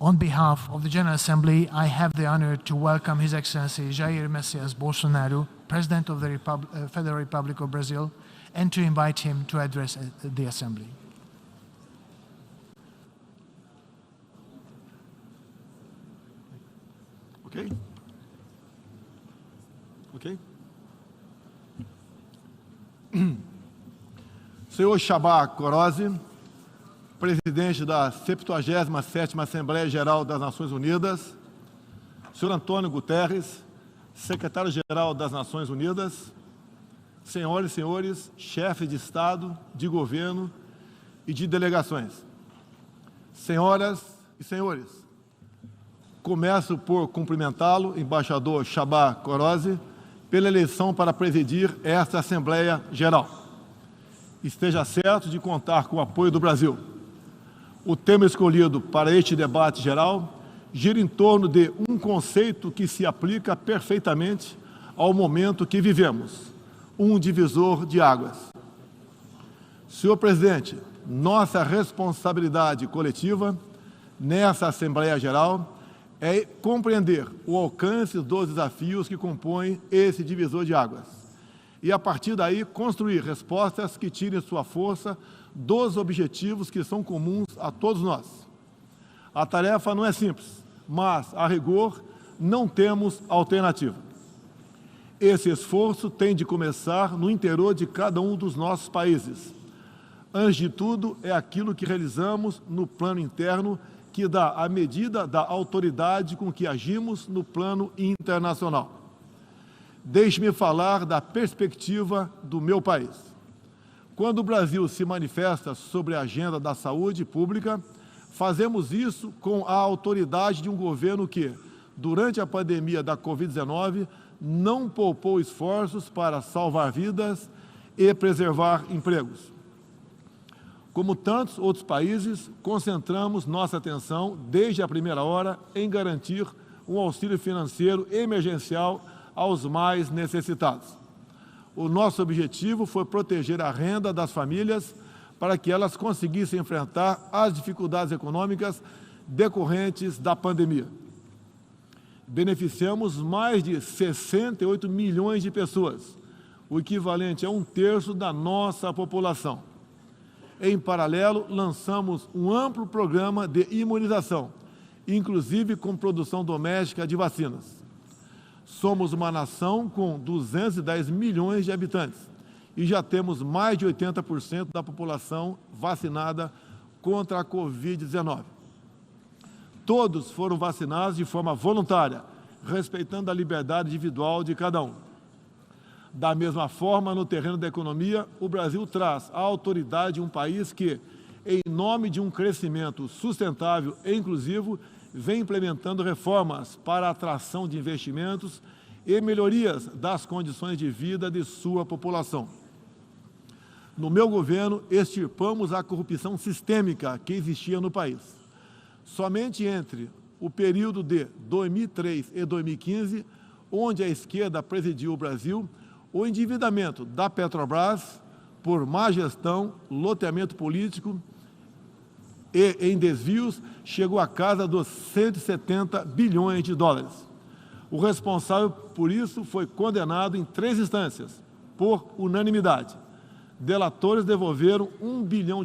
On behalf of the General Assembly, I have the honor to welcome His Excellency Jair Messias Bolsonaro, President of the Federal Republic of Brazil, and to invite him to address the Assembly. Ok? Ok? Senhor Chabá Corozzi, presidente da 77ª Assembleia Geral das Nações Unidas, senhor Antônio Guterres, secretário-geral das Nações Unidas, senhoras e senhores, chefes de Estado, de governo e de delegações. Senhoras e senhores, começo por cumprimentá-lo, embaixador Chabá Corozzi, pela eleição para presidir esta Assembleia Geral. Esteja certo de contar com o apoio do Brasil. O tema escolhido para este debate geral gira em torno de um conceito que se aplica perfeitamente ao momento que vivemos, um divisor de águas. Senhor presidente, nossa responsabilidade coletiva nessa Assembleia Geral é compreender o alcance dos desafios que compõem esse divisor de águas e, a partir daí, construir respostas que tirem sua força dos objetivos que são comuns a todos nós. A tarefa não é simples, mas, a rigor, não temos alternativa. Esse esforço tem de começar no interior de cada um dos nossos países. Antes de tudo, é aquilo que realizamos no plano interno que dá a medida da autoridade com que agimos no plano internacional. Deixe-me falar da perspectiva do meu país. Quando o Brasil se manifesta sobre a agenda da saúde pública, fazemos isso com a autoridade de um governo que, durante a pandemia da Covid-19, não poupou esforços para salvar vidas e preservar empregos. Como tantos outros países, concentramos nossa atenção, desde a primeira hora, em garantir um auxílio financeiro emergencial aos mais necessitados. O nosso objetivo foi proteger a renda das famílias para que elas conseguissem enfrentar as dificuldades econômicas decorrentes da pandemia. Beneficiamos mais de 68 milhões de pessoas, o equivalente a 1/3 da nossa população. Em paralelo, lançamos um amplo programa de imunização, inclusive com produção doméstica de vacinas. Somos uma nação com 210 milhões de habitantes e já temos mais de 80% da população vacinada contra a Covid-19. Todos foram vacinados de forma voluntária, respeitando a liberdade individual de cada um. Da mesma forma, no terreno da economia, o Brasil traz a autoridade de um país que, em nome de um crescimento sustentável e inclusivo, vem implementando reformas para a atração de investimentos e melhorias das condições de vida de sua população. No meu governo, extirpamos a corrupção sistêmica que existia no país. Somente entre o período de 2003 e 2015, onde a esquerda presidiu o Brasil, o endividamento da Petrobras, por má gestão, loteamento político e em desvios, chegou à casa dos 170 bilhões de dólares. O responsável por isso foi condenado em 3 instâncias, por unanimidade. Delatores devolveram $1 bilhão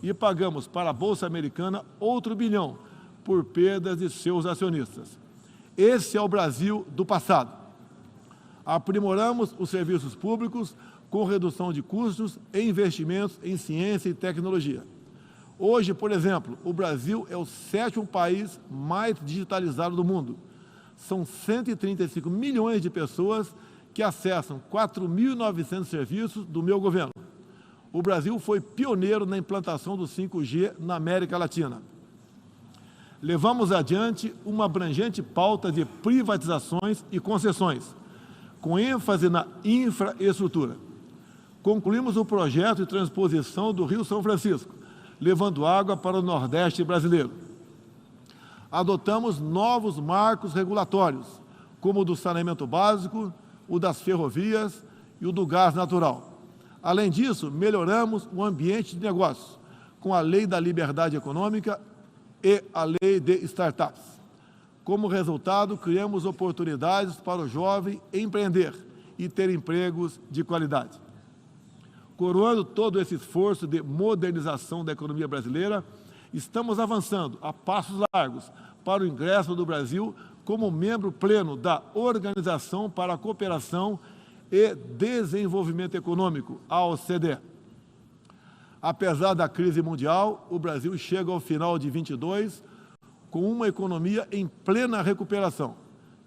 e pagamos para a Bolsa Americana outro $1 bilhão por perdas de seus acionistas. Esse é o Brasil do passado. Aprimoramos os serviços públicos com redução de custos e investimentos em ciência e tecnologia. Hoje, por exemplo, o Brasil é o 7º país mais digitalizado do mundo. São 135 milhões de pessoas que acessam 4.900 serviços do meu governo. O Brasil foi pioneiro na implantação do 5G na América Latina. Levamos adiante uma abrangente pauta de privatizações e concessões, com ênfase na infraestrutura. Concluímos o projeto de transposição do Rio São Francisco, levando água para o Nordeste brasileiro. Adotamos novos marcos regulatórios, como o do saneamento básico, o das ferrovias e o do gás natural. Além disso, melhoramos o ambiente de negócios, com a Lei da Liberdade Econômica e a lei de startups. Como resultado, criamos oportunidades para o jovem empreender e ter empregos de qualidade. Coroando todo esse esforço de modernização da economia brasileira, estamos avançando a passos largos para o ingresso do Brasil como membro pleno da Organização para a Cooperação e Desenvolvimento Econômico, a OCDE. Apesar da crise mundial, o Brasil chega ao final de 2022 com uma economia em plena recuperação.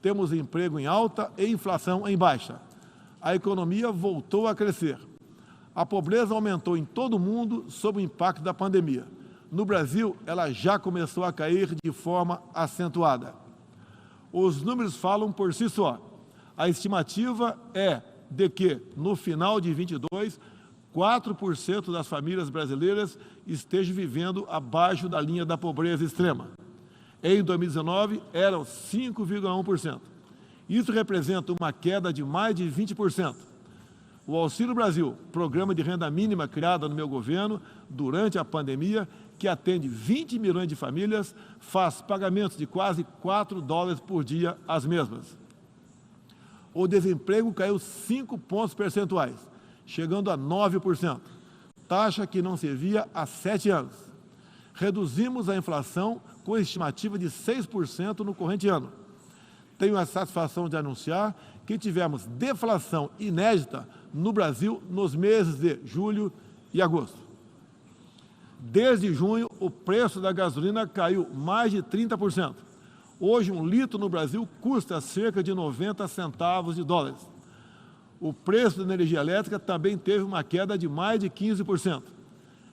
Temos emprego em alta e inflação em baixa. A economia voltou a crescer. A pobreza aumentou em todo o mundo sob o impacto da pandemia. No Brasil, ela já começou a cair de forma acentuada. Os números falam por si só. A estimativa é de que, no final de 2022, 4% das famílias brasileiras estejam vivendo abaixo da linha da pobreza extrema. Em 2019, eram 5,1%. Isso representa uma queda de mais de 20%. O Auxílio Brasil, programa de renda mínima criado no meu governo durante a pandemia, que atende 20 milhões de famílias, faz pagamentos de quase $4 por dia às mesmas. O desemprego caiu 5 pontos percentuais, chegando a 9%, taxa que não se via há 7 anos. Reduzimos a inflação com estimativa de 6% no corrente ano. Tenho a satisfação de anunciar que tivemos deflação inédita no Brasil nos meses de julho e agosto. Desde junho, o preço da gasolina caiu mais de 30%. Hoje, um litro no Brasil custa cerca de 90 centavos de dólares. O preço da energia elétrica também teve uma queda de mais de 15%.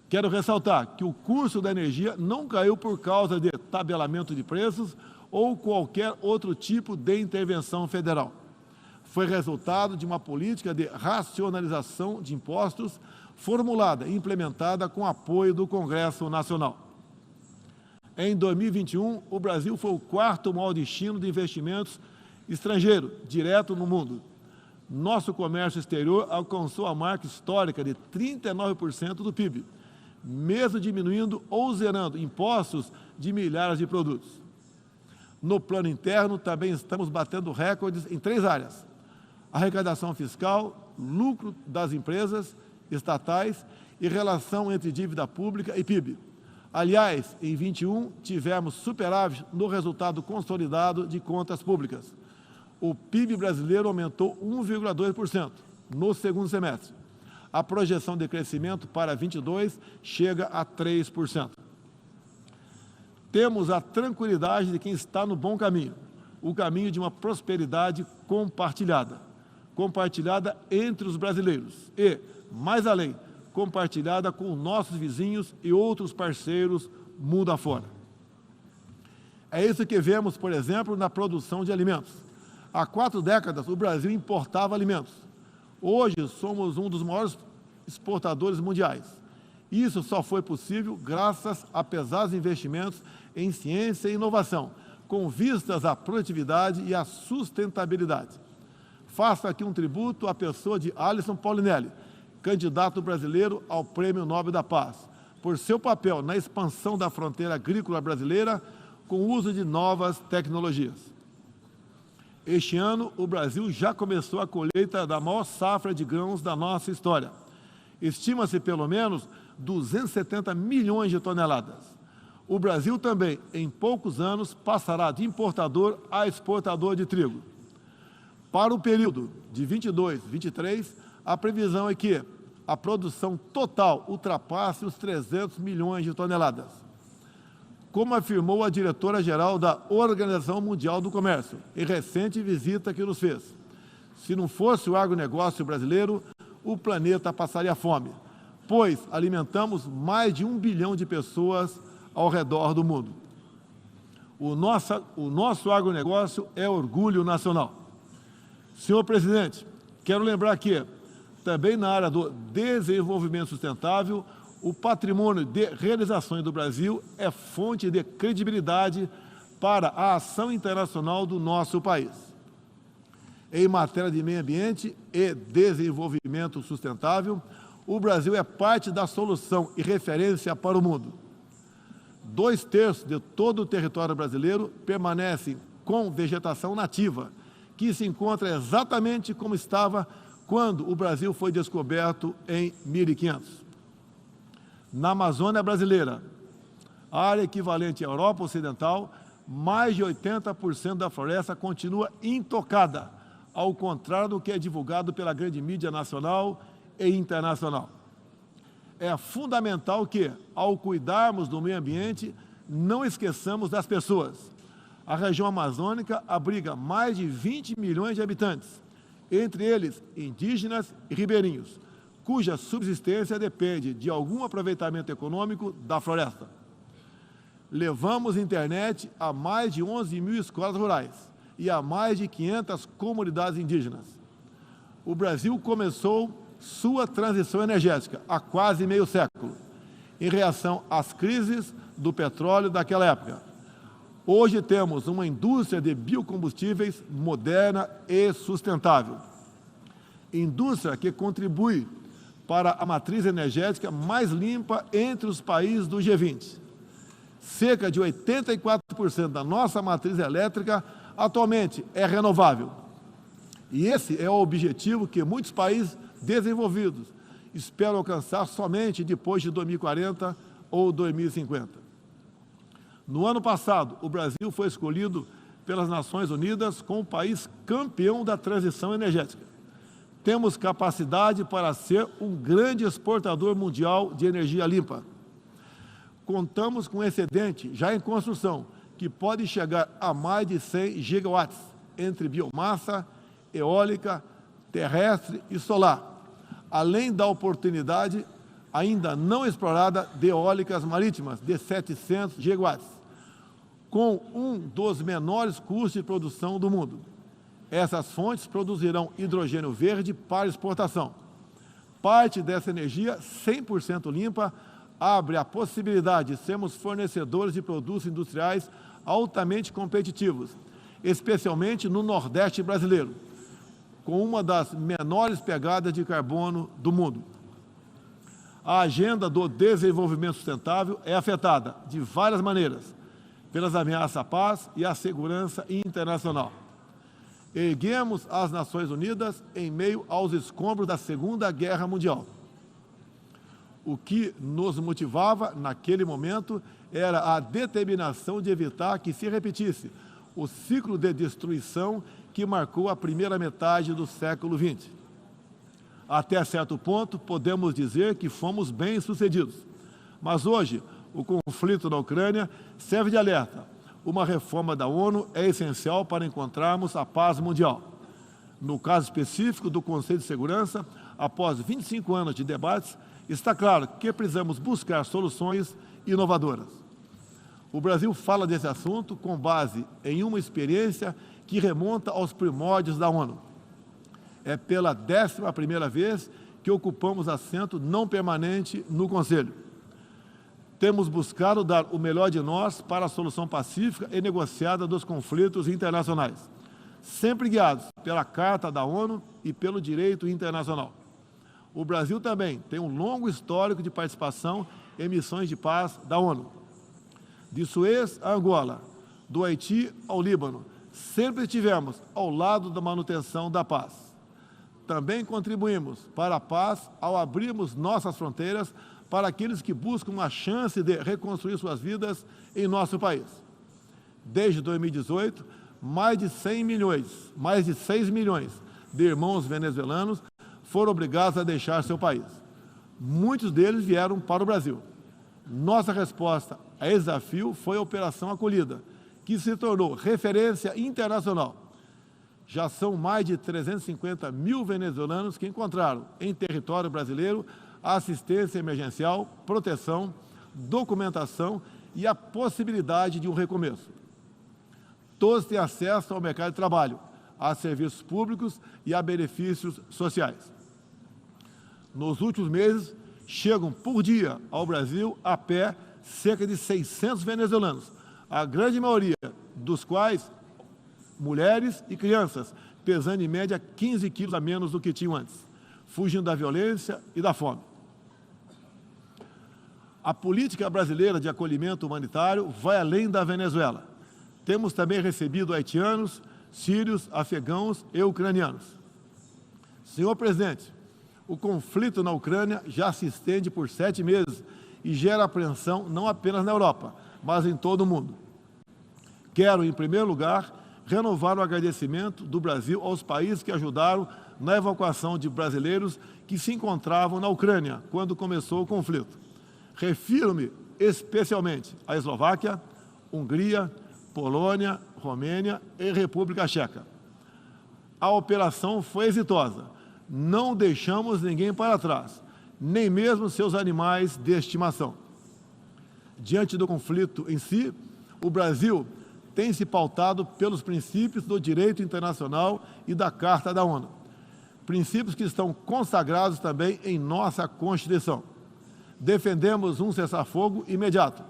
Quero ressaltar que o custo da energia não caiu por causa de tabelamento de preços ou qualquer outro tipo de intervenção federal. Foi resultado de uma política de racionalização de impostos formulada e implementada com apoio do Congresso Nacional. Em 2021, o Brasil foi o quarto maior destino de investimentos estrangeiros direto no mundo. Nosso comércio exterior alcançou a marca histórica de 39% do PIB, mesmo diminuindo ou zerando impostos de milhares de produtos. No plano interno, também estamos batendo recordes em 3 áreas: arrecadação fiscal, lucro das empresas estatais e relação entre dívida pública e PIB. Aliás, em 2021, tivemos superávit no resultado consolidado de contas públicas. O PIB brasileiro aumentou 1,2% no segundo semestre. A projeção de crescimento para 2022 chega a 3%. Temos a tranquilidade de quem está no bom caminho, o caminho de uma prosperidade compartilhada entre os brasileiros e, mais além, compartilhada com nossos vizinhos e outros parceiros mundo afora. É isso que vemos, por exemplo, na produção de alimentos. Há 4 décadas, o Brasil importava alimentos. Hoje, somos um dos maiores exportadores mundiais. Isso só foi possível graças a pesados investimentos em ciência e inovação, com vistas à produtividade e à sustentabilidade. Faço aqui um tributo à pessoa de Alisson Paulinelli, candidato brasileiro ao Prêmio Nobel da Paz, por seu papel na expansão da fronteira agrícola brasileira com o uso de novas tecnologias. Este ano, o Brasil já começou a colheita da maior safra de grãos da nossa história. Estima-se pelo menos 270 milhões de toneladas. O Brasil também, em poucos anos, passará de importador a exportador de trigo. Para o período de 22-23, a previsão é que a produção total ultrapasse os 300 milhões de toneladas. Como afirmou a diretora-geral da Organização Mundial do Comércio, em recente visita que nos fez, se não fosse o agronegócio brasileiro, o planeta passaria fome, pois alimentamos mais de 1 bilhão de pessoas ao redor do mundo. O nosso agronegócio é orgulho nacional. Senhor presidente, quero lembrar que, também na área do desenvolvimento sustentável, o patrimônio de realizações do Brasil é fonte de credibilidade para a ação internacional do nosso país. Em matéria de meio ambiente e desenvolvimento sustentável, o Brasil é parte da solução e referência para o mundo. 2/3 de todo o território brasileiro permanecem com vegetação nativa, que se encontra exatamente como estava quando o Brasil foi descoberto em 1500. Na Amazônia brasileira, área equivalente à Europa Ocidental, mais de 80% da floresta continua intocada, ao contrário do que é divulgado pela grande mídia nacional e internacional. É fundamental que, ao cuidarmos do meio ambiente, não esqueçamos das pessoas. A região amazônica abriga mais de 20 milhões de habitantes, entre eles indígenas e ribeirinhos, cuja subsistência depende de algum aproveitamento econômico da floresta. Levamos internet a mais de 11 mil escolas rurais e a mais de 500 comunidades indígenas. O Brasil começou sua transição energética há quase meio século, em reação às crises do petróleo daquela época. Hoje temos uma indústria de biocombustíveis moderna e sustentável. Indústria que contribui para a matriz energética mais limpa entre os países do G20. Cerca de 84% da nossa matriz elétrica atualmente é renovável. E esse é o objetivo que muitos países desenvolvidos esperam alcançar somente depois de 2040 ou 2050. No ano passado, o Brasil foi escolhido pelas Nações Unidas como o país campeão da transição energética. Temos capacidade para ser um grande exportador mundial de energia limpa. Contamos com um excedente já em construção, que pode chegar a mais de 100 gigawatts, entre biomassa, eólica, terrestre e solar, além da oportunidade ainda não explorada de eólicas marítimas de 700 gigawatts, com um dos menores custos de produção do mundo. Essas fontes produzirão hidrogênio verde para exportação. Parte dessa energia 100% limpa abre a possibilidade de sermos fornecedores de produtos industriais altamente competitivos, especialmente no Nordeste brasileiro, com uma das menores pegadas de carbono do mundo. A agenda do desenvolvimento sustentável é afetada de várias maneiras pelas ameaças à paz e à segurança internacional. Erguemos as Nações Unidas em meio aos escombros da Segunda Guerra Mundial. O que nos motivava naquele momento era a determinação de evitar que se repetisse o ciclo de destruição que marcou a primeira metade do século XX. Até certo ponto, podemos dizer que fomos bem-sucedidos. Mas hoje, o conflito na Ucrânia serve de alerta. Uma reforma da ONU é essencial para encontrarmos a paz mundial. No caso específico do Conselho de Segurança, após 25 anos de debates, está claro que precisamos buscar soluções inovadoras. O Brasil fala desse assunto com base em uma experiência que remonta aos primórdios da ONU. É pela 11ª vez que ocupamos assento não permanente no Conselho. Temos buscado dar o melhor de nós para a solução pacífica e negociada dos conflitos internacionais, sempre guiados pela Carta da ONU e pelo direito internacional. O Brasil também tem um longo histórico de participação em missões de paz da ONU. De Suez a Angola, do Haiti ao Líbano, sempre estivemos ao lado da manutenção da paz. Também contribuímos para a paz ao abrirmos nossas fronteiras para aqueles que buscam uma chance de reconstruir suas vidas em nosso país. Desde 2018, mais de 6 milhões de irmãos venezuelanos foram obrigados a deixar seu país. Muitos deles vieram para o Brasil. Nossa resposta a esse desafio foi a Operação Acolhida, que se tornou referência internacional. Já são mais de 350 mil venezuelanos que encontraram em território brasileiro assistência emergencial, proteção, documentação e a possibilidade de um recomeço. Todos têm acesso ao mercado de trabalho, a serviços públicos e a benefícios sociais. Nos últimos meses, chegam por dia ao Brasil a pé cerca de 600 venezuelanos, a grande maioria dos quais mulheres e crianças, pesando em média 15 quilos a menos do que tinham antes, fugindo da violência e da fome. A política brasileira de acolhimento humanitário vai além da Venezuela. Temos também recebido haitianos, sírios, afegãos e ucranianos. Senhor presidente, o conflito na Ucrânia já se estende por 7 meses e gera apreensão não apenas na Europa, mas em todo o mundo. Quero, em primeiro lugar, renovar o agradecimento do Brasil aos países que ajudaram na evacuação de brasileiros que se encontravam na Ucrânia quando começou o conflito. Refiro-me especialmente à Eslováquia, Hungria, Polônia, Romênia e República Tcheca. A operação foi exitosa. Não deixamos ninguém para trás, nem mesmo seus animais de estimação. Diante do conflito em si, o Brasil tem se pautado pelos princípios do direito internacional e da Carta da ONU. Princípios que estão consagrados também em nossa Constituição. Defendemos um cessar-fogo imediato,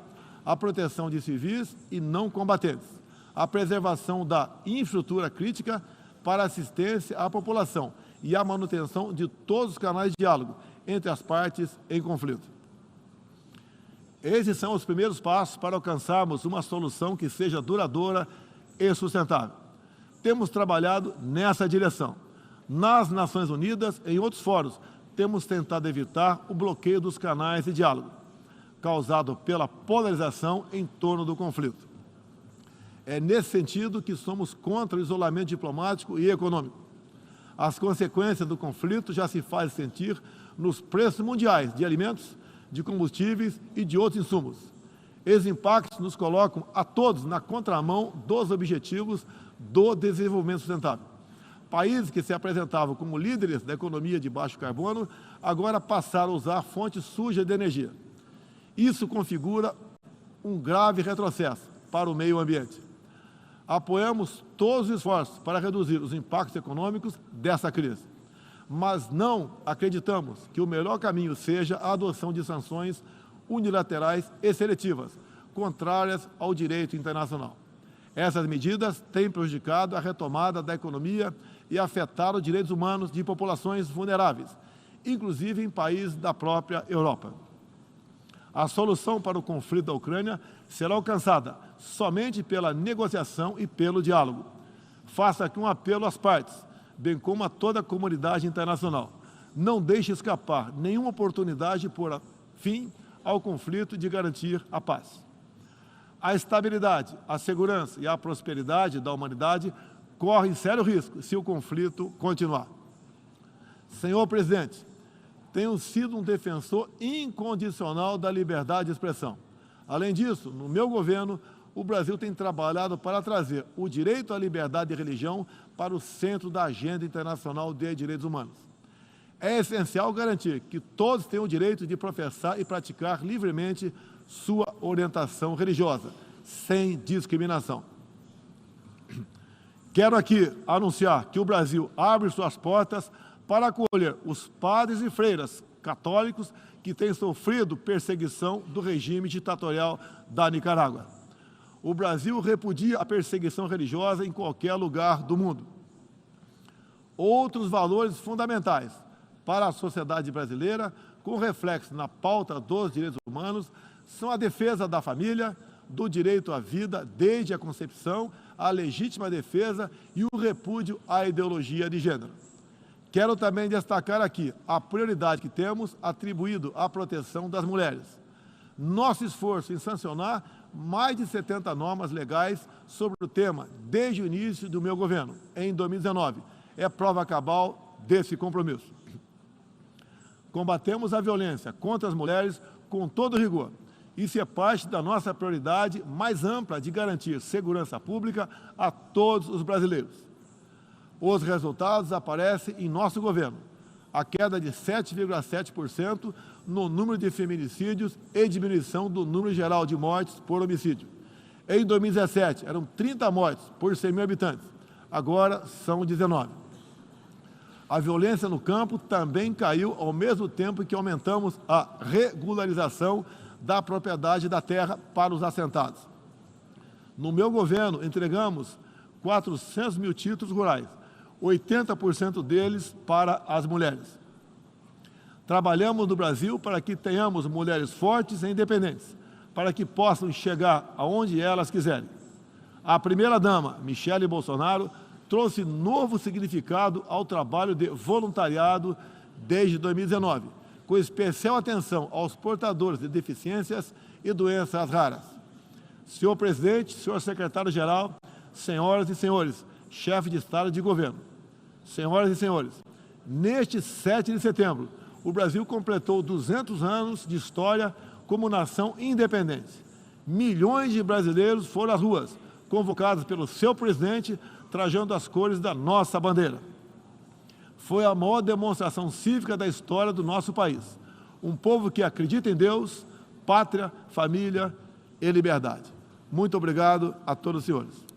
a proteção de civis e não combatentes, a preservação da infraestrutura crítica para assistência à população e a manutenção de todos os canais de diálogo entre as partes em conflito. Esses são os primeiros passos para alcançarmos uma solução que seja duradoura e sustentável. Temos trabalhado nessa direção. Nas Nações Unidas e em outros fóruns, temos tentado evitar o bloqueio dos canais de diálogo, causado pela polarização em torno do conflito. É nesse sentido que somos contra o isolamento diplomático e econômico. As consequências do conflito já se fazem sentir nos preços mundiais de alimentos, de combustíveis e de outros insumos. Esses impactos nos colocam a todos na contramão dos objetivos do desenvolvimento sustentável. Países que se apresentavam como líderes da economia de baixo carbono, agora passaram a usar fontes sujas de energia. Isso configura um grave retrocesso para o meio ambiente. Apoiamos todos os esforços para reduzir os impactos econômicos dessa crise, mas não acreditamos que o melhor caminho seja a adoção de sanções unilaterais e seletivas, contrárias ao direito internacional. Essas medidas têm prejudicado a retomada da economia e afetado os direitos humanos de populações vulneráveis, inclusive em países da própria Europa. A solução para o conflito da Ucrânia será alcançada somente pela negociação e pelo diálogo. Faço aqui um apelo às partes, bem como a toda a comunidade internacional. Não deixe escapar nenhuma oportunidade de pôr fim ao conflito e de garantir a paz. A estabilidade, a segurança e a prosperidade da humanidade correm sério risco se o conflito continuar. Senhor presidente, tenho sido um defensor incondicional da liberdade de expressão. Além disso, no meu governo, o Brasil tem trabalhado para trazer o direito à liberdade de religião para o centro da agenda internacional de direitos humanos. É essencial garantir que todos tenham o direito de professar e praticar livremente sua orientação religiosa, sem discriminação. Quero aqui anunciar que o Brasil abre suas portas para acolher os padres e freiras católicos que têm sofrido perseguição do regime ditatorial da Nicarágua. O Brasil repudia a perseguição religiosa em qualquer lugar do mundo. Outros valores fundamentais para a sociedade brasileira, com reflexo na pauta dos direitos humanos, são a defesa da família, do direito à vida desde a concepção, a legítima defesa e o repúdio à ideologia de gênero. Quero também destacar aqui a prioridade que temos atribuído à proteção das mulheres. Nosso esforço em sancionar mais de 70 normas legais sobre o tema desde o início do meu governo, em 2019, é prova cabal desse compromisso. Combatemos a violência contra as mulheres com todo rigor. Isso é parte da nossa prioridade mais ampla de garantir segurança pública a todos os brasileiros. Os resultados aparecem em nosso governo. A queda de 7,7% no número de feminicídios e diminuição do número geral de mortes por homicídio. Em 2017, eram 30 mortes por 100 mil habitantes. Agora são 19. A violência no campo também caiu ao mesmo tempo que aumentamos a regularização da propriedade da terra para os assentados. No meu governo, entregamos 400 mil títulos rurais, 80% deles para as mulheres. Trabalhamos no Brasil para que tenhamos mulheres fortes e independentes, para que possam chegar aonde elas quiserem. A primeira-dama, Michele Bolsonaro, trouxe novo significado ao trabalho de voluntariado desde 2019, com especial atenção aos portadores de deficiências e doenças raras. Senhor presidente, senhor secretário-geral, senhoras e senhores, chefe de Estado e de governo, senhoras e senhores, neste 7 de setembro, o Brasil completou 200 anos de história como nação independente. Milhões de brasileiros foram às ruas, convocados pelo seu presidente, trajando as cores da nossa bandeira. Foi a maior demonstração cívica da história do nosso país. Um povo que acredita em Deus, pátria, família e liberdade. Muito obrigado a todos os senhores.